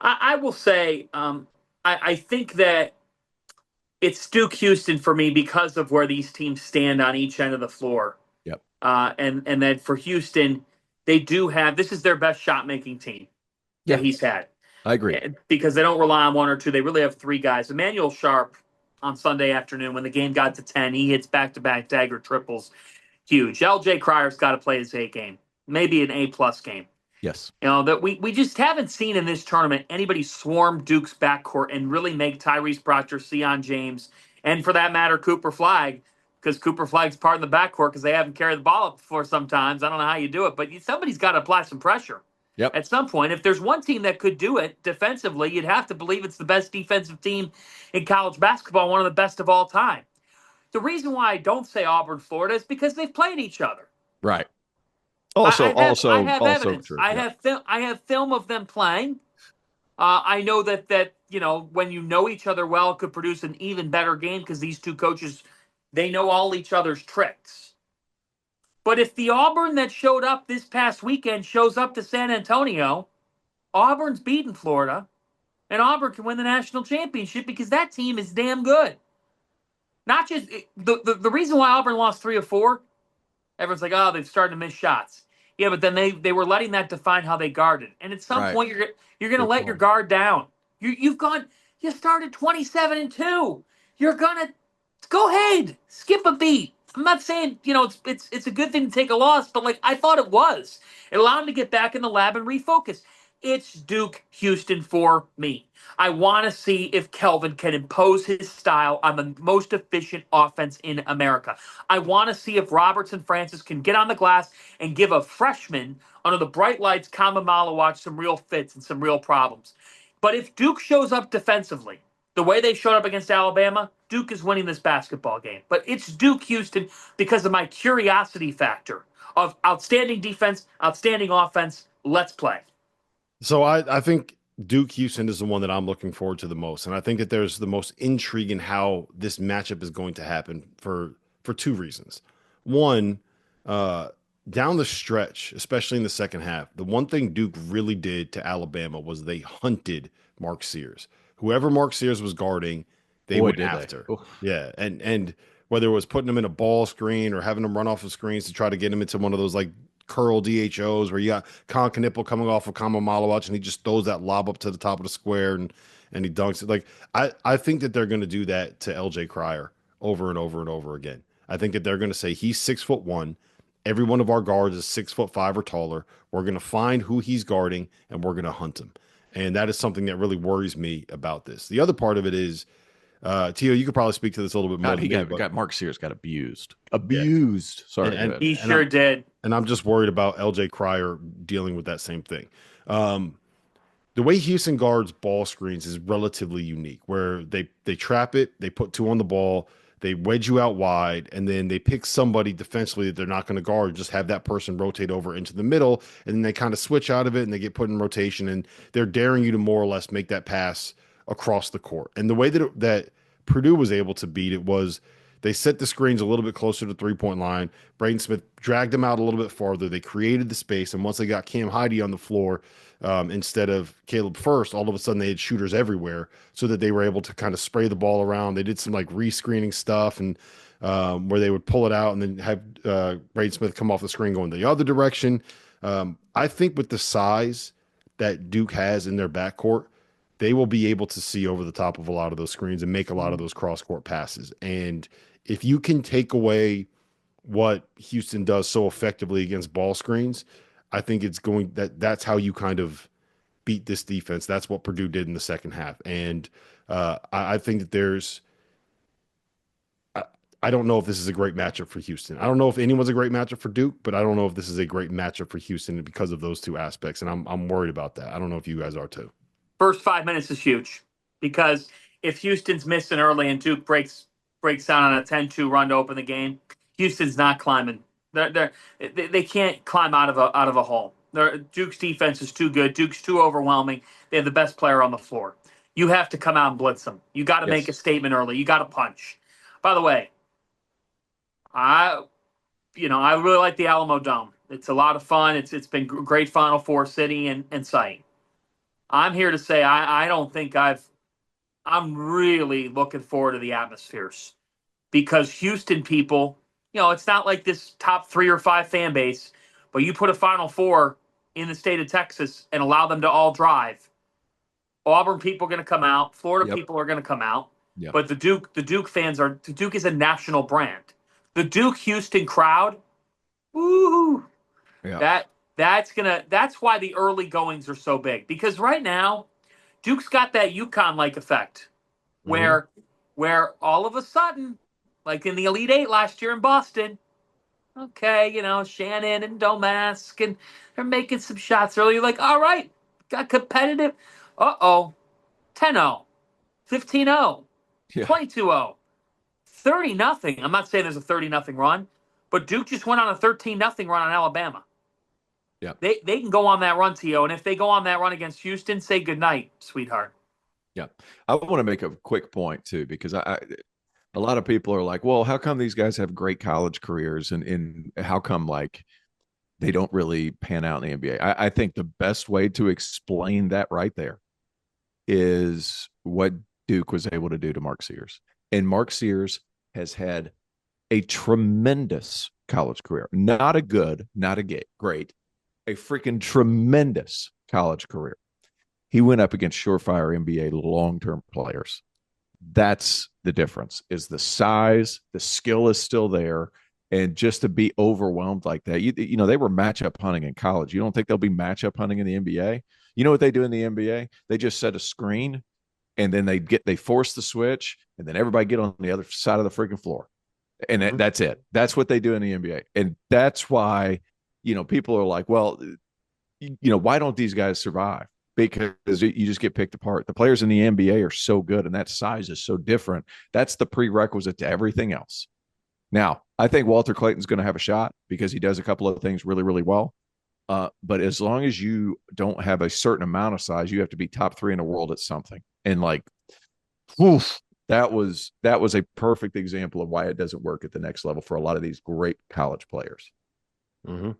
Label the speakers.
Speaker 1: I will say, I think that it's Duke Houston for me because of where these teams stand on each end of the floor.
Speaker 2: Yep.
Speaker 1: And then for Houston, they do have this is their best shot making team that
Speaker 2: Yeah,
Speaker 1: he's had.
Speaker 2: I agree.
Speaker 1: Because they don't rely on one or two. They really have three guys. Emmanuel Sharp on Sunday afternoon when the game got to 10, he hits back to back dagger triples. Huge. LJ Cryer's got to play his A game, maybe an A+ game.
Speaker 2: Yes.
Speaker 1: That we just haven't seen in this tournament anybody swarm Duke's backcourt and really make Tyrese Proctor, Sion James, and for that matter, Cooper Flag, because Cooper Flag's part of the backcourt because they haven't carried the ball up before sometimes. I don't know how you do it, but somebody's got to apply some pressure
Speaker 2: Yep.
Speaker 1: at some point. If there's one team that could do it defensively, you'd have to believe it's the best defensive team in college basketball, one of the best of all time. The reason why I don't say Auburn, Florida is because they've played each other.
Speaker 2: Right.
Speaker 1: I,
Speaker 2: Also,
Speaker 1: I have I
Speaker 2: also,
Speaker 1: have
Speaker 2: also
Speaker 1: evidence.
Speaker 2: true. Yeah.
Speaker 1: I have film of them playing. I know that when you know each other well, it could produce an even better game because these two coaches they know all each other's tricks. But if the Auburn that showed up this past weekend shows up to San Antonio, Auburn's beating Florida, and Auburn can win the national championship because that team is damn good. Not just the reason why Auburn lost 3 of 4. Everyone's like, oh, they've started to miss shots. Yeah, but then they were letting that define how they guarded. And at some
Speaker 2: Right.
Speaker 1: point, you're going to
Speaker 2: Good
Speaker 1: let your
Speaker 2: point.
Speaker 1: guard down. You started 27-2. You're gonna go ahead, skip a beat. I'm not saying it's a good thing to take a loss, but like I thought it was. It allowed them to get back in the lab and refocus. It's Duke Houston for me. I want to see if Kelvin can impose his style on the most efficient offense in America. I want to see if Roberts and Francis can get on the glass and give a freshman under the bright lights, Kamamala watch some real fits and some real problems. But if Duke shows up defensively, the way they showed up against Alabama, Duke is winning this basketball game. But it's Duke Houston because of my curiosity factor of outstanding defense, outstanding offense. Let's play.
Speaker 3: So I think Duke Houston is the one that I'm looking forward to the most. And I think that there's the most intrigue in how this matchup is going to happen for two reasons. One, uh, down the stretch, especially in the second half, the one thing Duke really did to Alabama was they hunted Mark Sears. Whoever Mark Sears was guarding, they
Speaker 2: Boy,
Speaker 3: went
Speaker 2: did they.
Speaker 3: after.
Speaker 2: Oof.
Speaker 3: Yeah. And whether it was putting him in a ball screen or having him run off of screens to try to get him into one of those like curl DHOs where you got Con Knipple coming off of Kama Malawach and he just throws that lob up to the top of the square and he dunks it. Like I think that they're going to do that to LJ Cryer over and over and over again. I think that they're going to say he's 6'1". Every one of our guards is 6'5" or taller. We're going to find who he's guarding and we're going to hunt him. And that is something that really worries me about this. The other part of it is, Tio, you could probably speak to this a little bit more
Speaker 2: God,
Speaker 3: than
Speaker 2: he
Speaker 3: me,
Speaker 2: got Mark Sears got abused.
Speaker 3: yeah.
Speaker 2: Abused. Sorry.
Speaker 3: And,
Speaker 2: Go ahead.
Speaker 1: He
Speaker 3: and
Speaker 1: sure did.
Speaker 3: I'm just worried about LJ Cryer dealing with that same thing. Um, the way Houston guards ball screens is relatively unique, where they trap it, they put two on the ball, they wedge you out wide, and then they pick somebody defensively that they're not going to guard, just have that person rotate over into the middle, and then they kind of switch out of it and they get put in rotation, and they're daring you to more or less make that pass across the court. And the way that Purdue was able to beat it was they set the screens a little bit closer to 3-point line. Braden Smith dragged them out a little bit farther. They created the space, and once they got Cam Heide on the floor instead of Caleb First, all of a sudden they had shooters everywhere, so that they were able to kind of spray the ball around. They did some like rescreening stuff, and where they would pull it out and then have Braden Smith come off the screen going the other direction. I think with the size that Duke has in their backcourt, they will be able to see over the top of a lot of those screens and make a lot of those cross court passes. And if you can take away what Houston does so effectively against ball screens, I think that's how you kind of beat this defense. That's what Purdue did in the second half. And I think that I don't know if this is a great matchup for Houston. I don't know if anyone's a great matchup for Duke, but I don't know if this is a great matchup for Houston because of those two aspects. And I'm worried about that. I don't know if you guys are too.
Speaker 1: First 5 minutes is huge because if Houston's missing early and Duke breaks down on a 10-2 run to open the game, Houston's not climbing. They can't climb out of a hole. Duke's defense is too good. Duke's too overwhelming. They have the best player on the floor. You have to come out and blitz them. You got to make a
Speaker 2: Yes.
Speaker 1: statement early. You got to punch. By the way, I I really like the Alamo Dome. It's a lot of fun. It's been great Final Four city and site. I'm here to say I don't think I'm really looking forward to the atmospheres because Houston people, it's not like this top 3 or 5 fan base, but you put a Final Four in the state of Texas and allow them to all drive. Auburn people are going to come out. Florida people are going to come out.
Speaker 2: Yep.
Speaker 1: But the Duke fans the Duke is a national brand. The Duke Houston crowd, woo!
Speaker 2: Yeah.
Speaker 1: That's why the early goings are so big because right now Duke's got that UConn like effect where all of a sudden, like in the Elite Eight last year in Boston, okay, Shannon and Domask and they're making some shots early. You're like, all right, got competitive. 10-0, 15-0,
Speaker 2: Yeah.
Speaker 1: 22-0, 30-0. I'm not saying there's a 30-0 run, but Duke just went on a 13-0 run on Alabama.
Speaker 2: Yeah.
Speaker 1: They can go on that run, T.O., and if they go on that run against Houston, say goodnight, sweetheart.
Speaker 2: Yeah. I want to make a quick point too, because a lot of people are like, well, how come these guys have great college careers and how come like they don't really pan out in the NBA? I think the best way to explain that right there is what Duke was able to do to Mark Sears. And Mark Sears has had a tremendous college career. Not a good, not a great, a freaking tremendous college career. He went up against surefire NBA long-term players. That's the difference, is the size, the skill is still there. And just to be overwhelmed like that, you know, they were matchup hunting in college. You don't think they'll be matchup hunting in the NBA? You know what they do in the NBA? They just set a screen and then they force the switch and then everybody get on the other side of the freaking floor. And that's it. That's what they do in the NBA. And that's why, people are like, well, why don't these guys survive? Because you just get picked apart. The players in the NBA are so good and that size is so different. That's the prerequisite to everything else. Now, I think Walter Clayton's going to have a shot because he does a couple of things really, really well. But as long as you don't have a certain amount of size, you have to be top 3 in the world at something. And that was a perfect example of why it doesn't work at the next level for a lot of these great college players.
Speaker 3: Mm-hmm.